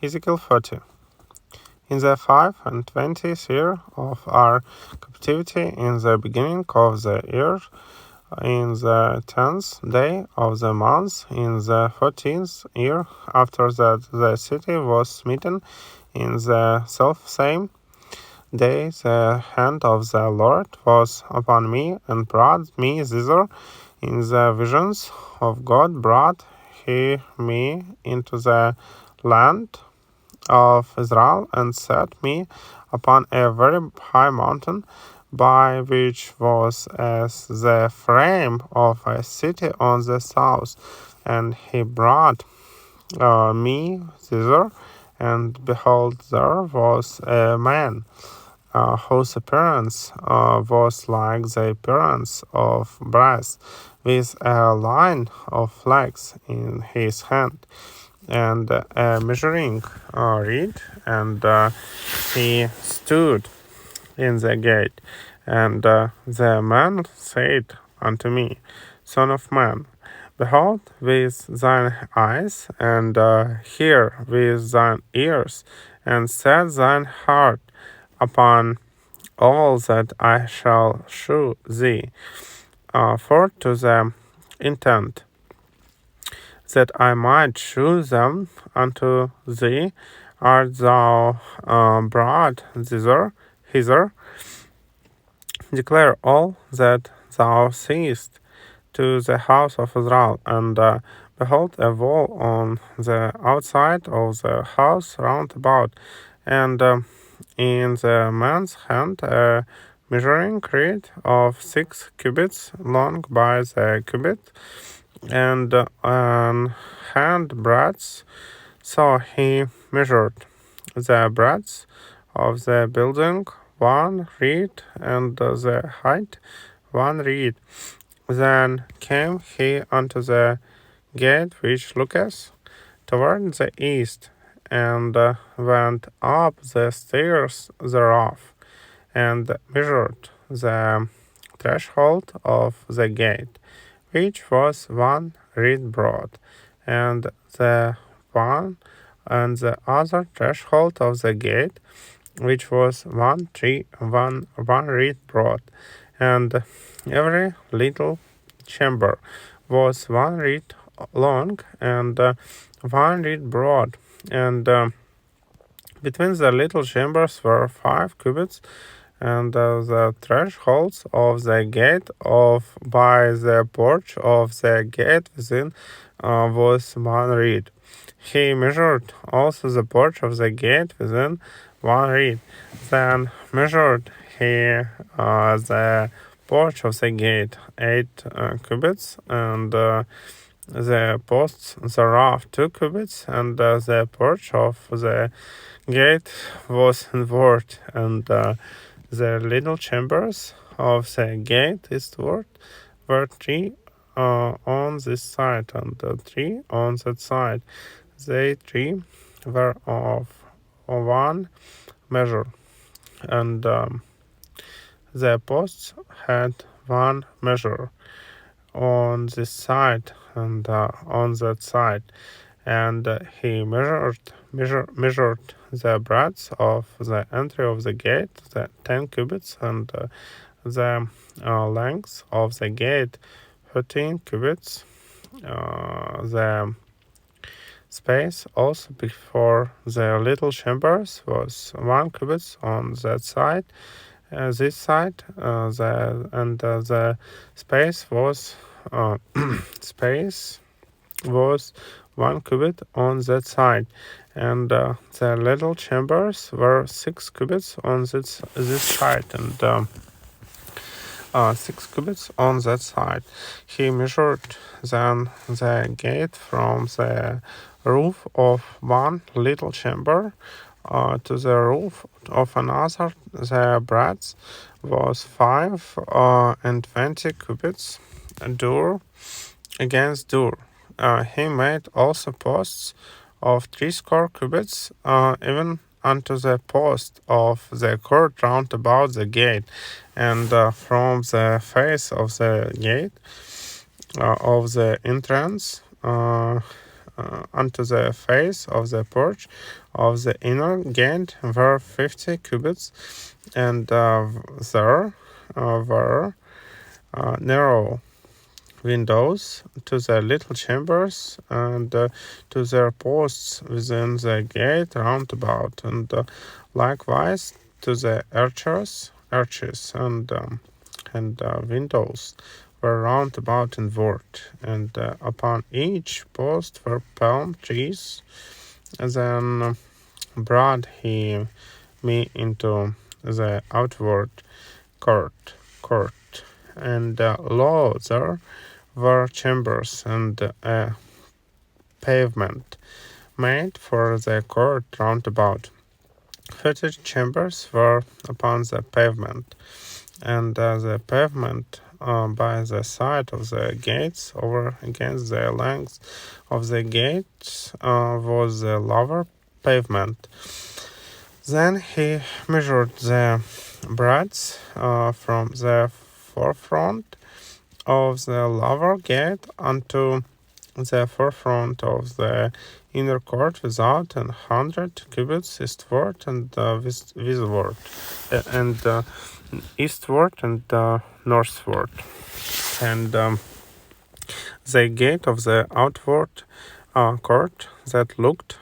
Ezekiel 40. In the 25th year of our captivity, in the beginning of the year, in the 10th day of the month, in the 14th year, after that the city was smitten, in the selfsame day the hand of the Lord was upon me, and brought me thither. In the visions of God brought he me into the land of Israel, and set me upon a very high mountain, by which was as the frame of a city on the south. And he brought me thither, and behold, there was a man whose appearance was like the appearance of brass, with a line of flax in his hand, and a measuring reed, and he stood in the gate. And the man said unto me, Son of man, behold with thine eyes, and hear with thine ears, and set thine heart upon all that I shall shew thee, for to the intent that I might shew them unto thee, art thou brought hither, declare all that thou seest to the house of Israel. And behold, a wall on the outside of the house round about, and in the man's hand a measuring reed of 6 cubits long by the cubit, and an hand breadth. So he measured the breadth of the building 1 reed, and the height 1 reed. Then came he unto the gate which looketh toward the east, and went up the stairs thereof, and measured the threshold of the gate, which was 1 reed broad, and the one and the other threshold of the gate, which was 1 reed broad, and every little chamber was 1 reed long, and 1 reed broad, and between the little chambers were 5 cubits, and the thresholds of the gate of by the porch of the gate within was 1 reed. He measured also the porch of the gate within 1 reed. Then measured he the porch of the gate 8 cubits, and the posts thereof 2 cubits, and the porch of the gate was inward, and the little chambers of the gate eastward were 3 on this side, and 3 on that side. They 3 were of 1 measure, and the posts had 1 measure on this side and on that side. And he measured the breadth of the entry of the gate, the 10 cubits, and the length of the gate 13 cubits. The space also before the little chambers was 1 cubit on that side, this side, the space was 1 cubit on that side, and the little chambers were 6 cubits on this side, and 6 cubits on that side. He measured then the gate from the roof of 1 little chamber to the roof of another. The breadth was 25 cubits, door against door. He made also posts of 60 cubits, even unto the post of the court round about the gate, and from the face of the gate of the entrance unto the face of the porch of the inner gate were 50 cubits, and there were narrow windows to the little chambers, and to their posts within the gate round about, and likewise to the arches and windows were round about inward, and upon each post were palm trees. And then brought he me into the outward court, and lo, there were chambers and a pavement made for the court round about. 30 chambers were upon the pavement, and the pavement by the side of the gates over against the length of the gates was the lower pavement. Then he measured the breadth from the forefront of the lower gate unto the forefront of the inner court without 100 cubits eastward and westward, and eastward and northward. And the gate of the outward court that looked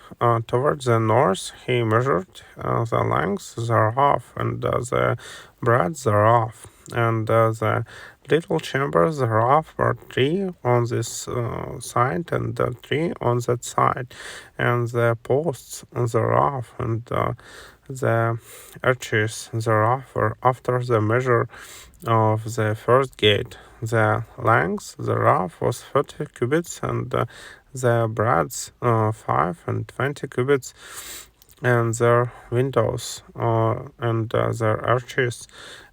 towards the north, he measured the length thereof and the breadth thereof, and the little chambers thereof were 3 on this side and 3 on that side, and the posts thereof and the arches thereof were after the measure of the first gate. The length thereof was 30 cubits, and the breadth 5 and 20 cubits, and their windows and their arches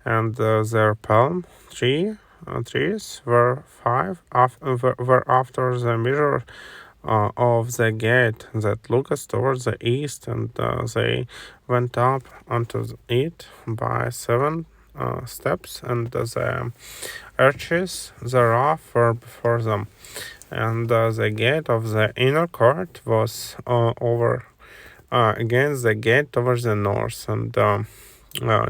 and their palm trees were were after the measure of the gate that looketh towards the east, and they went up unto it by 7 steps, and the arches thereof were before them. And the gate of the inner court was over against the gate towards the north, and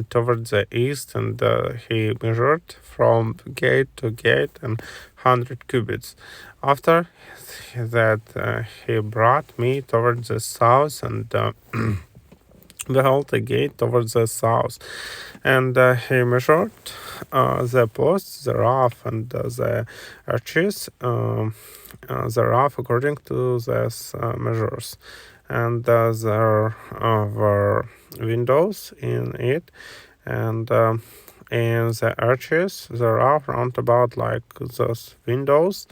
towards the east, and he measured from gate to gate and 100 cubits. After that he brought me towards the south, and behold, the gate towards the south, and he measured the posts thereof and the arches thereof according to these measures, and there were windows in it, and in the arches thereof round about like those windows.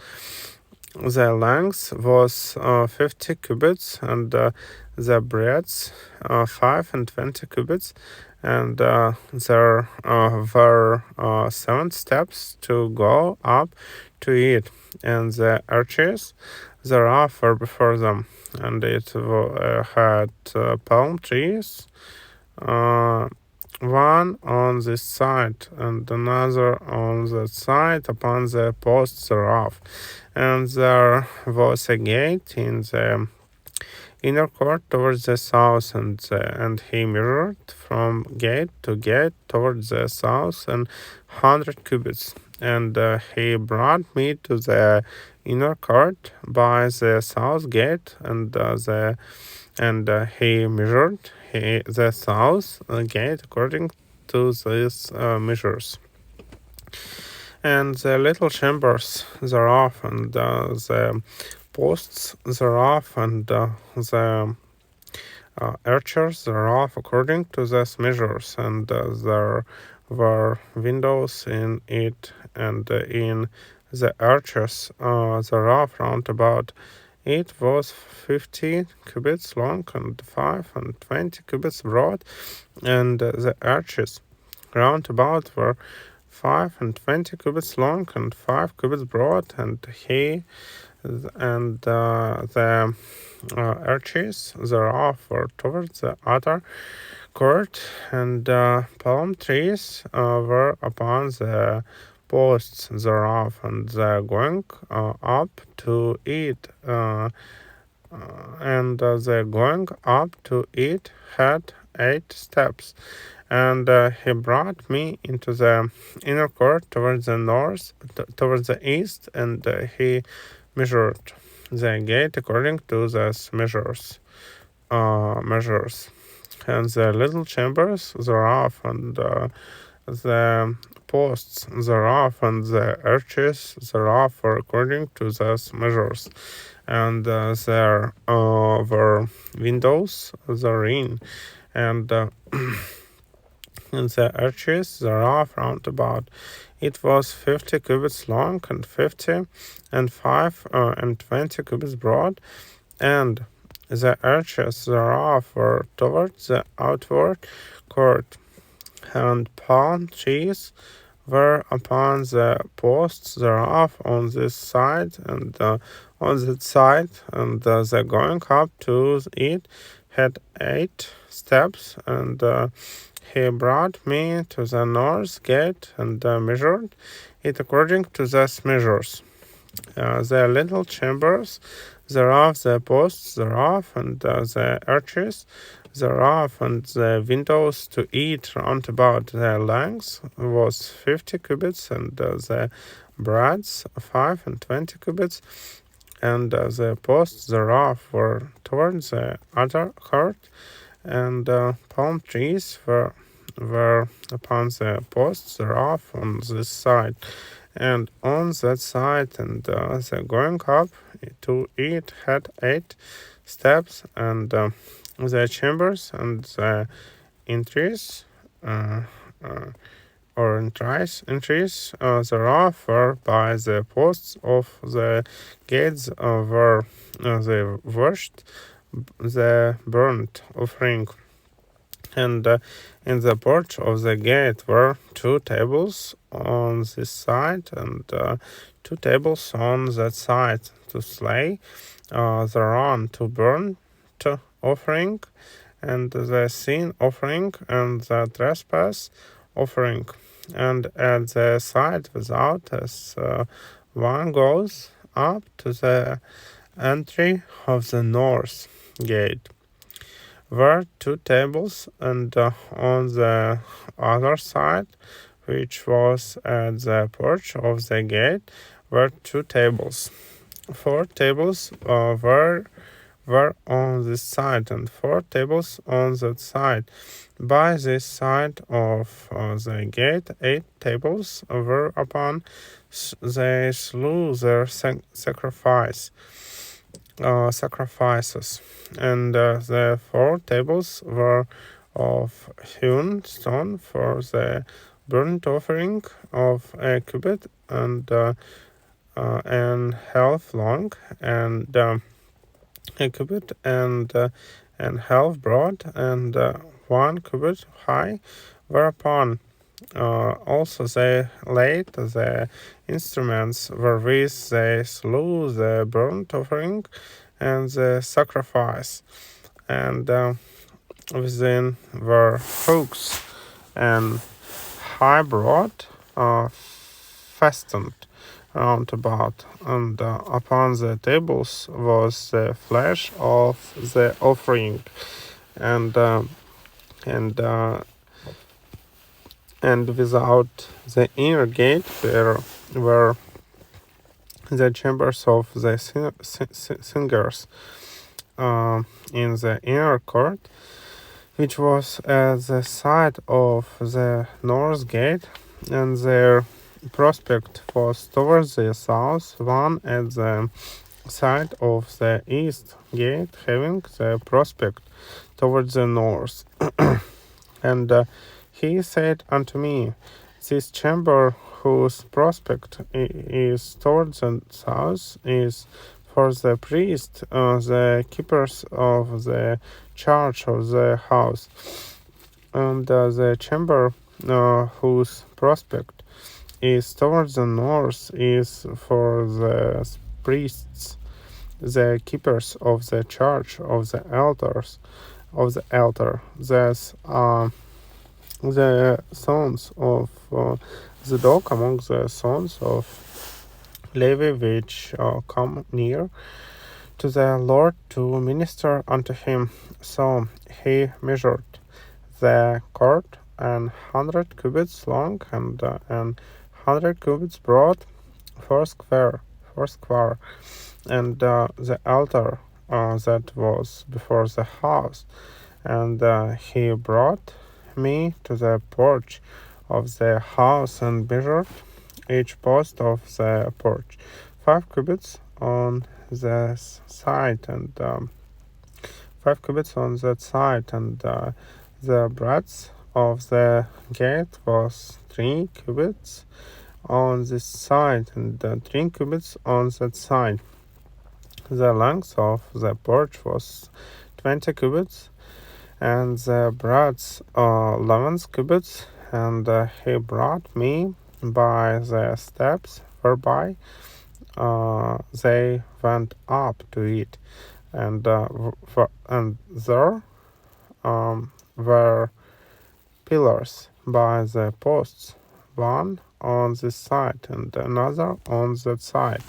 The length was 50 cubits, and the breadth 5 and 20 cubits, and there were 7 steps to go up to it, and the arches thereof were before them, and it had palm trees, one on this side and another on that side upon the posts thereof. And there was a gate in the inner court towards the south, and he measured from gate to gate towards the south and 100 cubits. And he brought me to the inner court by the south gate, and he measured the south gate according to these measures. And the little chambers thereof, and the posts thereof, and the arches thereof according to these measures, and there were windows in it, and in the arches thereof round about. It was 50 cubits long and 5 and 20 cubits broad, and the arches round about were 5 and 20 cubits long and 5 cubits broad, and the arches thereof were towards the other court, and palm trees were upon the posts thereof, and going up to it the going up to it had 8 steps. And he brought me into the inner court towards the north, towards the east, and he measured the gate according to those measures. And the little chambers thereof, and the posts thereof, and the arches thereof were according to those measures. And there were windows therein, and and the arches thereof round about. It was 50 cubits long, and 50 and 5 and 20 cubits broad, and the arches thereof were towards the outward court, and palm trees were upon the posts thereof on this side and on that side, and the going up to it had 8 steps, and he brought me to the north gate and measured it according to those measures. The little chambers thereof, the posts thereof, and the arches thereof, and the windows to it round about. The length was 50 cubits, and the breadth 5 and 20 cubits, and the posts thereof were towards the other court, and palm trees were upon the posts thereof on this side, and on that side, and the going up to it had 8 steps, and the chambers and the entries or entries thereof were by the posts of the gates where they washed the burnt offering. And in the porch of the gate were 2 tables on this side, and 2 tables on that side to slay thereon to burnt offering, and the sin offering, and the trespass offering. And at the side without, as one goes up to the entry of the north gate, were 2 tables, and on the other side, which was at the porch of the gate, were 2 tables. 4 tables were on this side, and 4 tables on that side. By this side of the gate, 8 tables were upon. They slew their sacrifices, and the 4 tables were of hewn stone for the burnt offering of a cubit and half long, and a cubit and half broad, and 1 cubit high, whereupon also they laid the instruments wherewith they slew the burnt offering and the sacrifice, and within were hooks and high broad fastened round about, and upon the tables was the flesh of the offering, and without the inner gate were the chambers of the singers in the inner court, which was at the side of the north gate, and their prospect was towards the south, one at the side of the east gate, having the prospect towards the north. And he said unto me, this chamber, whose prospect is towards the south, is for the priest, the keepers of the charge of the house. And the chamber, whose prospect is towards the north, is for the priests, the keepers of the charge of the altars, of the altar. Thus, the sons of Zadok among the sons of Levi, which come near to the Lord to minister unto him. So he measured the court 100 cubits long and 100 cubits broad, foursquare, and the altar that was before the house. And he brought me to the porch of the house and measured each post of the porch 5 cubits on the side and 5 cubits on that side, and the breadth of the gate was 3 cubits on this side and 3 cubits on that side. The length of the porch was 20 cubits, and the breadth 11 cubits. And he brought me by the steps whereby they went up to it, and there were pillars by the posts, one on this side and another on that side.